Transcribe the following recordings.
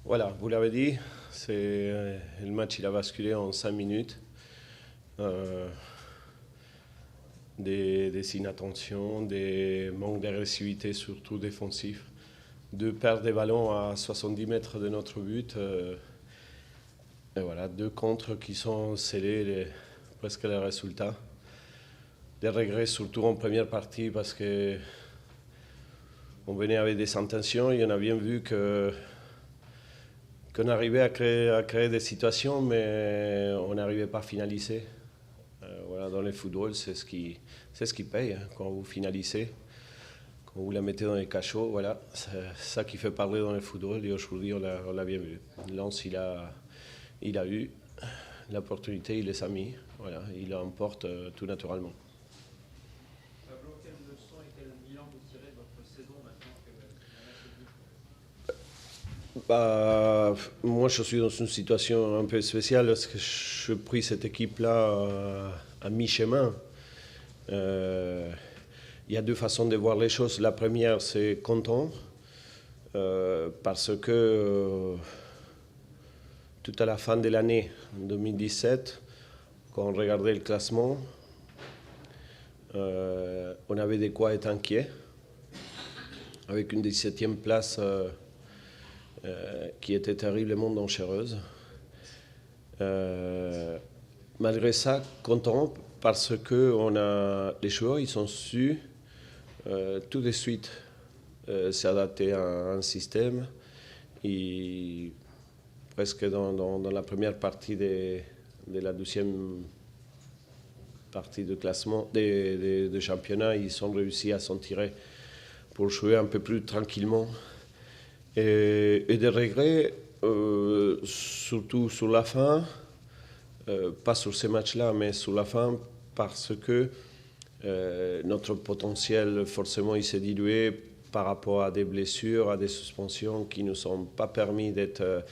Voilà, vous l'avez dit, le match il a basculé en 5 minutes. Euh, des inattentions, des manques d'agressivité, surtout défensifs. Deux pertes de ballons à 70 mètres de notre but. Et voilà, deux contres qui sont scellés presque les résultats. Des regrets surtout en première partie parce que on venait avec des intentions et on a bien vu qu'on arrivait à créer des situations, mais on n'arrivait pas à finaliser. Voilà, dans le football, c'est ce qui paye hein, quand vous finalisez, quand vous la mettez dans les cachots. Voilà, c'est ça qui fait parler dans le football. Et aujourd'hui, on l'a bien vu. Lens, il a eu l'opportunité, il les a mis. Voilà, il l'emporte tout naturellement. Pablo, quelle leçon et quel bilan vous tirez de votre saison maintenant que la match est venu? Moi, je suis dans une situation un peu spéciale parce que je pris cette équipe-là à mi-chemin. Il y a deux façons de voir les choses. La première, c'est content parce que tout à la fin de l'année 2017, quand on regardait le classement, on avait de quoi être inquiet avec une 17e place qui était terriblement dangereuse. Malgré ça, content parce que les joueurs ils ont su tout de suite s'adapter à un système. Et presque dans la première partie de la 12e partie de classement de championnat, ils ont réussi à s'en tirer pour jouer un peu plus tranquillement. Et des regrets, surtout sur la fin, pas sur ces matchs-là, mais sur la fin, parce que notre potentiel, forcément, il s'est dilué par rapport à des blessures, à des suspensions qui ne nous ont pas permis d'être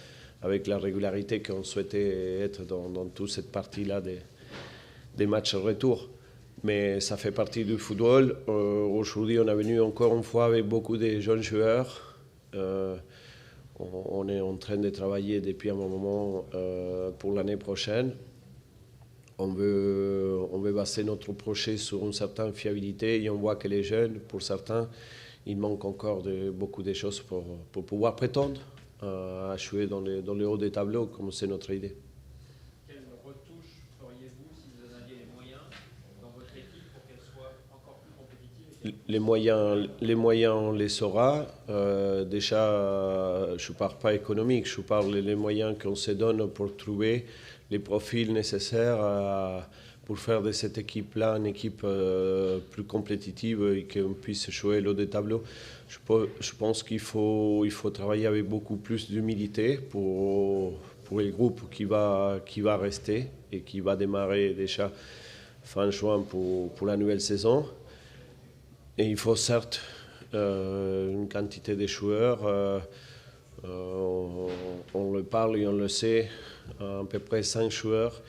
avec la régularité qu'on souhaitait être dans toute cette partie-là des matchs retour. Mais ça fait partie du football. Aujourd'hui, on est venu encore une fois avec beaucoup de jeunes joueurs. On est en train de travailler depuis un moment pour l'année prochaine. On veut baser notre projet sur une certaine fiabilité et on voit que les jeunes, pour certains, il manque encore beaucoup de choses pour pouvoir prétendre à jouer dans le haut des tableaux, comme c'est notre idée. Quelle retouche feriez-vous si vous en aviez les moyens dans votre équipe pour qu'elle soit encore plus compétitive? Les moyens, on les aura. Déjà, je ne parle pas économique, je parle des moyens qu'on se donne pour trouver les profils nécessaires pour faire de cette équipe-là une équipe plus compétitive et qu'on puisse jouer le haut des tableaux. Je pense qu'il faut travailler avec beaucoup plus d'humilité pour le groupe qui va rester et qui va démarrer déjà fin juin pour la nouvelle saison. Et il faut certes une quantité de joueurs, on le parle et on le sait, à peu près 5 joueurs,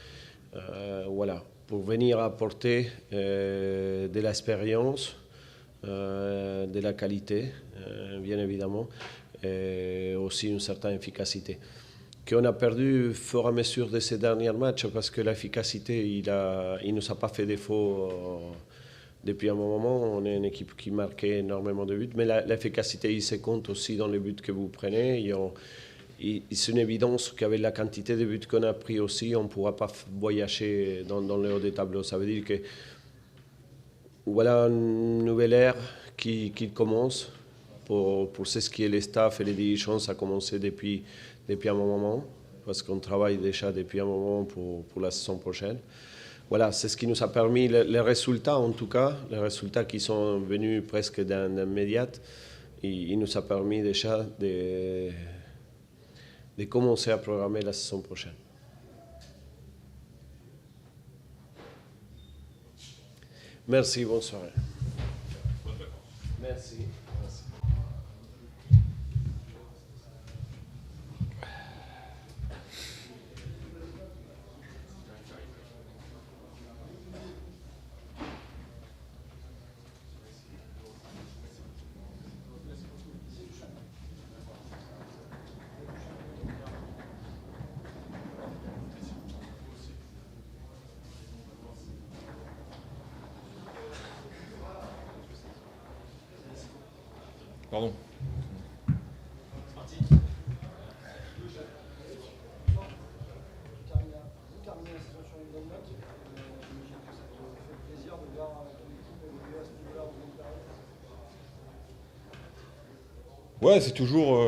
voilà, pour venir apporter de l'expérience, de la qualité, bien évidemment, et aussi une certaine efficacité. Qu'on a perdu au fur et à mesure de ces derniers matchs parce que l'efficacité, il nous a pas fait défaut. Depuis un moment, on est une équipe qui marquait énormément de buts, mais l'efficacité, il se compte aussi dans les buts que vous prenez. C'est une évidence qu'avec la quantité de buts qu'on a pris aussi, on ne pourra pas voyager dans le haut des tableaux. Ça veut dire que voilà une nouvelle ère qui commence pour ce qui est les staffs et les dirigeants. Ça a commencé depuis un moment, parce qu'on travaille déjà depuis un moment pour la saison prochaine. Voilà, c'est ce qui nous a permis, les résultats en tout cas, les résultats qui sont venus presque d'immédiat, il nous a permis déjà de commencer à programmer la saison prochaine. Merci, bonne soirée. Merci. Pardon. Ouais, c'est toujours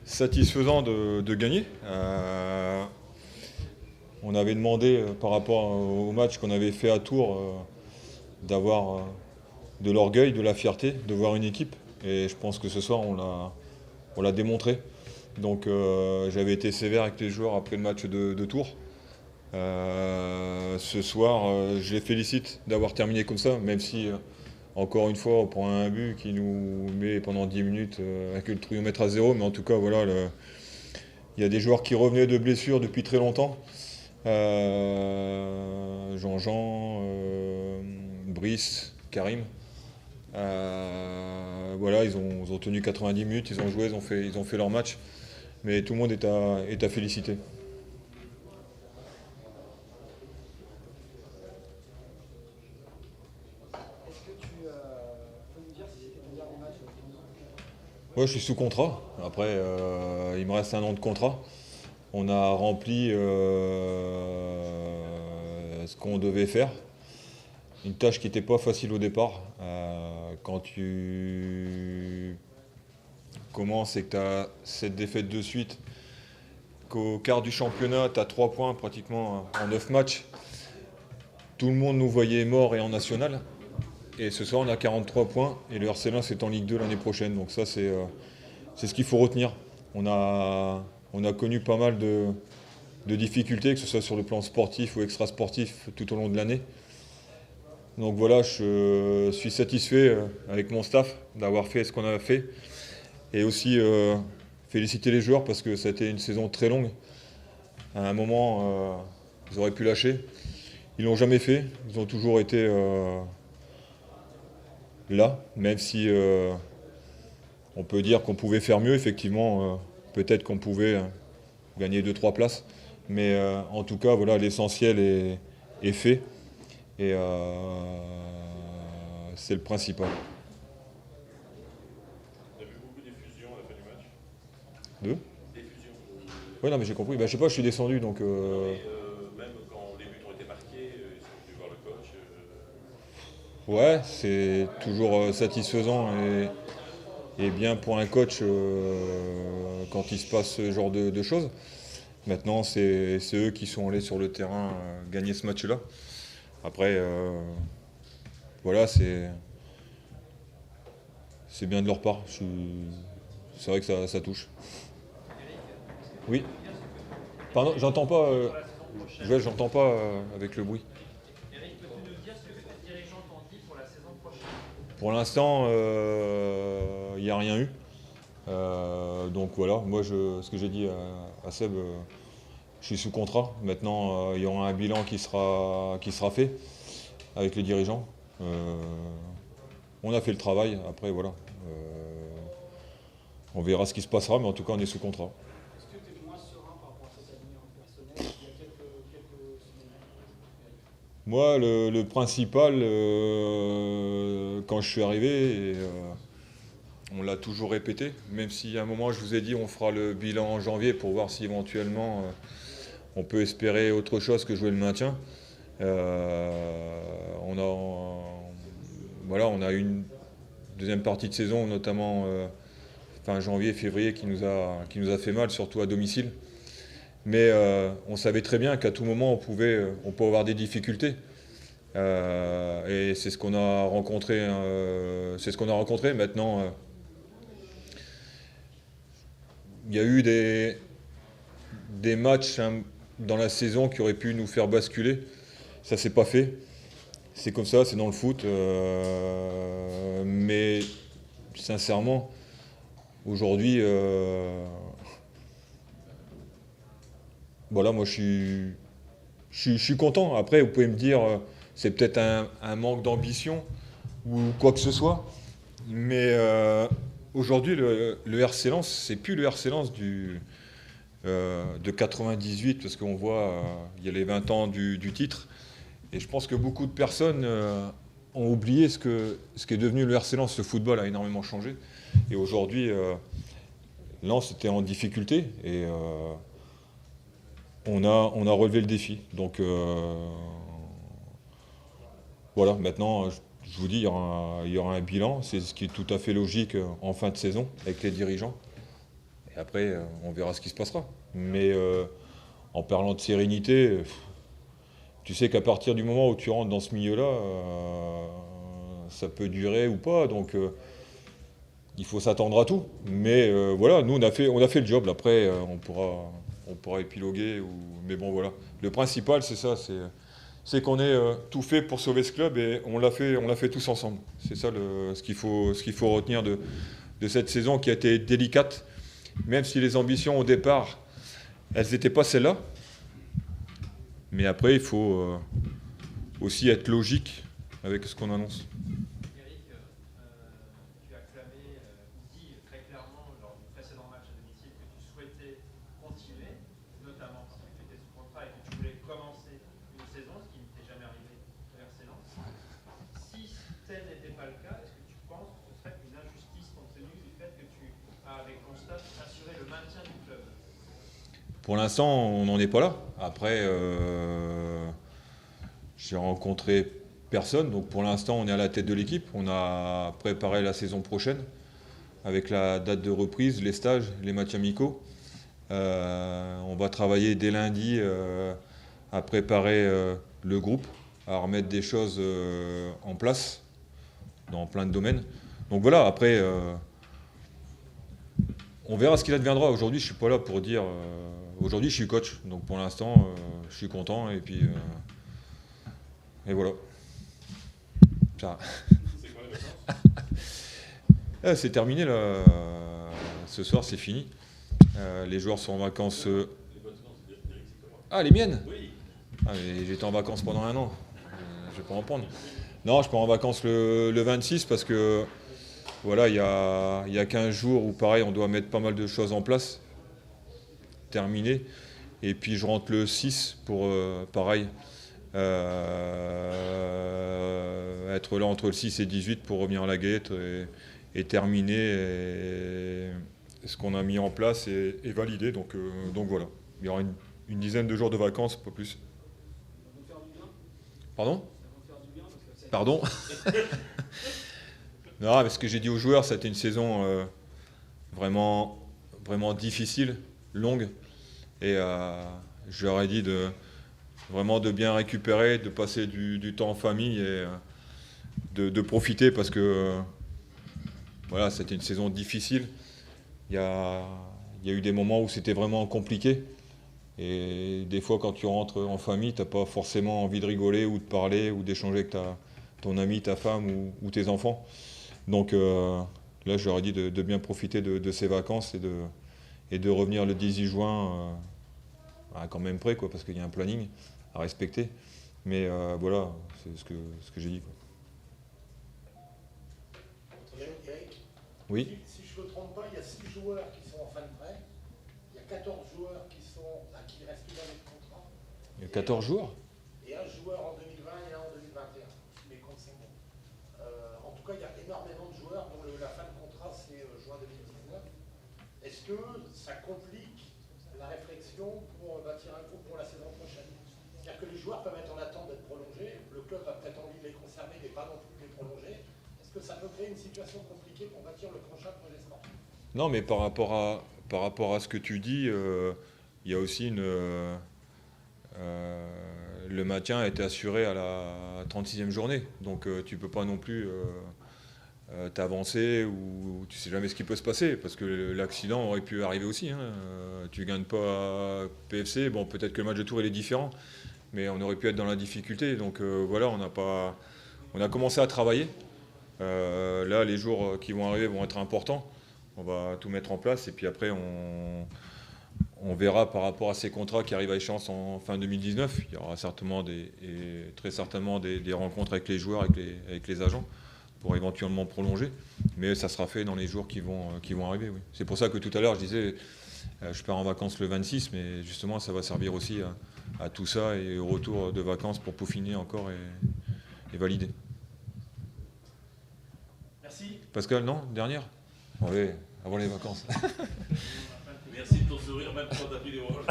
satisfaisant de gagner. On avait demandé par rapport au match qu'on avait fait à Tours d'avoir de l'orgueil, de la fierté, de voir une équipe. Et je pense que ce soir, on l'a démontré. Donc j'avais été sévère avec les joueurs après le match de Tours. Ce soir, je les félicite d'avoir terminé comme ça, même si, encore une fois, on prend un but qui nous met pendant 10 minutes avec le trouillomètre à zéro. Mais en tout cas, voilà, il y a des joueurs qui revenaient de blessures depuis très longtemps. Jean-Jean, Brice, Karim. Voilà, ils ont tenu 90 minutes, ils ont joué, ils ont fait leur match. Mais tout le monde est à féliciter. Ouais, je suis sous contrat. Après, il me reste un an de contrat. On a rempli ce qu'on devait faire. Une tâche qui n'était pas facile au départ. Quand tu commences et que tu as cette défaite de suite, qu'au quart du championnat, tu as 3 points pratiquement en 9 matchs, tout le monde nous voyait morts et en national. Et ce soir, on a 43 points et le RC Lens est en Ligue 2 l'année prochaine. Donc ça, c'est ce qu'il faut retenir. On a connu pas mal de difficultés, que ce soit sur le plan sportif ou extra-sportif, tout au long de l'année. Donc voilà, je suis satisfait avec mon staff d'avoir fait ce qu'on a fait. Et aussi féliciter les joueurs parce que ça a été une saison très longue. À un moment, ils auraient pu lâcher. Ils l'ont jamais fait. Ils ont toujours été là, même si on peut dire qu'on pouvait faire mieux. Effectivement, peut-être qu'on pouvait gagner 2-3 places. Mais en tout cas, voilà, l'essentiel est fait. Et c'est le principal. On a vu beaucoup d'effusions à la fin du match. Deux ? D'effusions. Oui, non, mais j'ai compris. Je sais pas, je suis descendu, donc... Même quand les buts ont été marqués, ils sont venus voir le coach. Ouais, c'est toujours satisfaisant et bien pour un coach quand il se passe ce genre de choses. Maintenant, c'est eux qui sont allés sur le terrain gagner ce match-là. Après, voilà, c'est bien de leur part. C'est vrai que ça touche. Oui. Pardon, j'entends pas. J'entends pas avec le bruit. Eric, peux-tu nous dire ce que tes dirigeants t'ont dit pour la saison prochaine? Pour l'instant, il n'y a rien eu. Donc voilà, moi ce que j'ai dit à Seb, je suis sous contrat. Maintenant, il y aura un bilan qui sera fait avec les dirigeants. On a fait le travail, après voilà. On verra ce qui se passera, mais en tout cas on est sous contrat. Est-ce que tu es moins serein par rapport à cet avenir personnel il y a quelques semaines? Moi, le principal, quand je suis arrivé, et, on l'a toujours répété, même si à un moment je vous ai dit on fera le bilan en janvier pour voir si éventuellement on peut espérer autre chose que jouer le maintien. On a eu une deuxième partie de saison, notamment fin janvier, février, qui nous a fait mal, surtout à domicile. Mais on savait très bien qu'à tout moment on peut avoir des difficultés. Et c'est ce qu'on a rencontré. Maintenant, il y a eu des matchs dans la saison qui auraient pu nous faire basculer. Ça s'est pas fait. C'est comme ça, c'est dans le foot. Mais sincèrement, aujourd'hui, voilà, moi je suis content. Après, vous pouvez me dire, c'est peut-être un manque d'ambition ou quoi que ce soit. Mais aujourd'hui, le RC Lens, c'est plus le RC Lens de 98, parce qu'on voit, il y a les 20 ans du titre. Et je pense que beaucoup de personnes ont oublié ce qu'est devenu le RC Lens. Le football a énormément changé. Et aujourd'hui, Lens était en difficulté et on a relevé le défi. Donc voilà, maintenant, je vous dis, il y aura un bilan. C'est ce qui est tout à fait logique en fin de saison avec les dirigeants. Et après, on verra ce qui se passera. Mais en parlant de sérénité, tu sais qu'à partir du moment où tu rentres dans ce milieu-là, ça peut durer ou pas. Donc il faut s'attendre à tout. Mais voilà, nous on a fait le job. Après, on pourra épiloguer. Mais bon, voilà. Le principal, c'est ça. C'est qu'on ait tout fait pour sauver ce club et on l'a fait tous ensemble. C'est ça ce qu'il faut retenir de cette saison qui a été délicate. Même si les ambitions au départ, elles n'étaient pas celles-là. Mais après, il faut aussi être logique avec ce qu'on annonce. Eric, tu as clamé, dit très clairement lors du précédent match à domicile que tu souhaitais continuer, notamment parce que tu étais sous contrat et que tu voulais commencer une saison, ce qui ne t'est jamais arrivé à RC Lens. Si tel n'était pas le cas, est-ce que tu penses que ce serait une injustice compte tenu du fait que tu as, avec Constat, assuré le maintien du club? Pour l'instant, on n'en est pas là. Après, j'ai rencontré personne. Donc pour l'instant, on est à la tête de l'équipe. On a préparé la saison prochaine avec la date de reprise, les stages, les matchs amicaux. On va travailler dès lundi à préparer le groupe, à remettre des choses en place dans plein de domaines. Donc voilà, après, on verra ce qu'il adviendra. Aujourd'hui, je ne suis pas là pour dire... aujourd'hui, je suis coach. Donc pour l'instant, je suis content. Et puis... et voilà. Ça. C'est quoi les vacances? C'est terminé là. Ce soir, c'est fini. Les joueurs sont en vacances. Les bonnes vacances, Eric, c'est comment? Ah, les miennes? Oui. Ah, mais j'étais en vacances pendant un an. Je vais pas en prendre. Non, je pars en vacances le 26 parce que voilà, il y a 15 jours où pareil, on doit mettre pas mal de choses en place. Terminé. Et puis je rentre le 6 pour pareil. Être là entre le 6 et 18 pour revenir à la Gaîte et terminer ce qu'on a mis en place et valider. Donc voilà, il y aura une dizaine de jours de vacances, pas plus. Ça va vous faire du bien? Pardon? Ça va vous faire du bien parce que ça- Pardon? Non, mais ce que j'ai dit aux joueurs, c'était une saison vraiment, vraiment difficile, longue. Et je leur ai dit vraiment de bien récupérer, de passer du temps en famille et de profiter parce que voilà, c'était une saison difficile. Il y a eu des moments où c'était vraiment compliqué. Et des fois, quand tu rentres en famille, tu n'as pas forcément envie de rigoler ou de parler ou d'échanger avec ton ami, ta femme ou tes enfants. Donc là, je leur ai dit de bien profiter de ces vacances et de revenir le 18 juin quand même prêt, quoi, parce qu'il y a un planning à respecter. Mais voilà, c'est ce que j'ai dit, quoi. Eric, Oui. si je ne me trompe pas, il y a 6 joueurs qui sont en fin de prêt. Il y a 14 joueurs qui restent une année de contrat. Il y a 14 jours. Et un joueur en 2020 et un en 2021. Si mes comptes sont bons. En tout cas, il y a énormément de joueurs dont la fin de contrat c'est juin 2019. Est-ce que ça complique la réflexion pour bâtir un groupe pour la saison prochaine? C'est-à-dire que les joueurs peuvent être en attente d'être prolongés. Le club a peut-être envie de les conserver, mais pas non plus de les prolonger. Est-ce que ça peut créer une situation compliquée pour bâtir le prochain projet sportif? Non, mais par rapport à ce que tu dis, il y a aussi le maintien a été assuré à la 36e journée. Donc tu ne peux pas non plus t'avancer ou tu ne sais jamais ce qui peut se passer parce que l'accident aurait pu arriver aussi. Hein. Tu ne gagnes pas à PFC, bon peut-être que le match de tour il est différent, mais on aurait pu être dans la difficulté. Donc voilà, on a commencé à travailler. Là, les jours qui vont arriver vont être importants. On va tout mettre en place et puis après on verra par rapport à ces contrats qui arrivent à échéance en fin 2019. Il y aura certainement très certainement des rencontres avec les joueurs, avec les agents pour éventuellement prolonger. Mais ça sera fait dans les jours qui vont arriver. Oui. C'est pour ça que tout à l'heure je disais je pars en vacances le 26, mais justement ça va servir aussi à tout ça et au retour de vacances pour peaufiner encore et valider. Merci. Pascal, non? Dernière? Oui, avant les vacances. Merci de ton sourire, même quand t'as pris des rouges.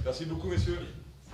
Merci beaucoup, messieurs.